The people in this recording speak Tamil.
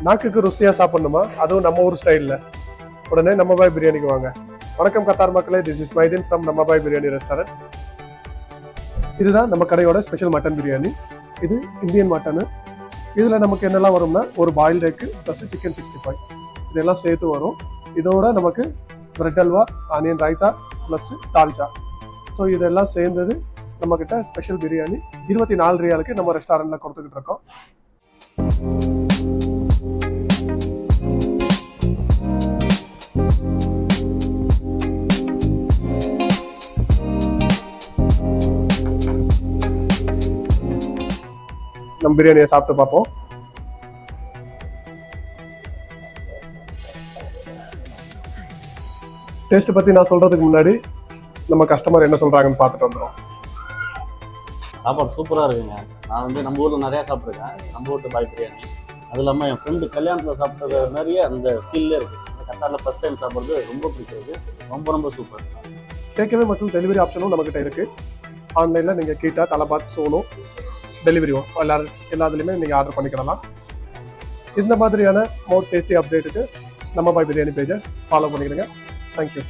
நாக்குக்கு ருசியாக சாப்பிடணுமா, அதுவும் நம்ம ஊர் ஸ்டைலில், உடனே நம்ம பாய் பிரியாணிக்கு வாங்க. வணக்கம் கத்தார் மக்களே, திஸ் இஸ் மைதீன் ஃப்ரம் நம்ம பாய் பிரியாணி ரெஸ்டாரண்ட். இதுதான் நம்ம கடையோட ஸ்பெஷல் மட்டன் பிரியாணி. இது இந்தியன் மட்டனு. இதில் நமக்கு என்னெல்லாம் வரும்னா, ஒரு பாயில்டு எக்கு ப்ளஸ் சிக்கன் 65 இதெல்லாம் சேர்த்து வரும். இதோட நமக்கு bread halwa, onion raita plus dalcha. So இதெல்லாம் சேர்ந்தது நம்மக்கிட்ட ஸ்பெஷல் பிரியாணி. 24 ரியாலுக்கு நம்ம ரெஸ்டாரண்ட்டில் கொடுத்துக்கிட்டு இருக்கோம். நம்ம பிரியாணியை சாப்பிட்டு பார்ப்போம். டேஸ்ட் பற்றி நான் சொல்கிறதுக்கு முன்னாடி நம்ம கஸ்டமர் என்ன சொல்கிறாங்கன்னு பார்த்துட்டு வந்துடும். சாப்பாடு சூப்பராக இருக்குங்க. நான் வந்து நம்ம ஊரில் நிறையா சாப்பிட்ருக்கேன், நம்ம ஊட்டு பாய் பிரியாணி. அது இல்லாமல் என் ஃப்ரெண்டு கல்யாணத்தில் சாப்பிட்டது நிறைய அந்த ஃபீல்லே இருக்குது. கத்தாரில் ஃபஸ்ட் டைம் சாப்பிட்றது ரொம்ப பிடிச்சிருக்கு. ரொம்ப ரொம்ப சூப்பர். டேக்அவே மற்றும் டெலிவரி ஆப்ஷனும் நம்மக்கிட்ட இருக்குது. ஆன்லைனில் நீங்கள் கீட்டா, தலபாத், சோனோ டெலிவரியும் எல்லாத்துலேயுமே நீங்கள் ஆர்டர் பண்ணிக்கலாம். இந்த மாதிரியான மோர் டேஸ்டி அப்டேட்டுக்கு நம்ம பாய் பிரியாணி பேஜை ஃபாலோ பண்ணிக்கிறேங்க. தேங்க்யூ.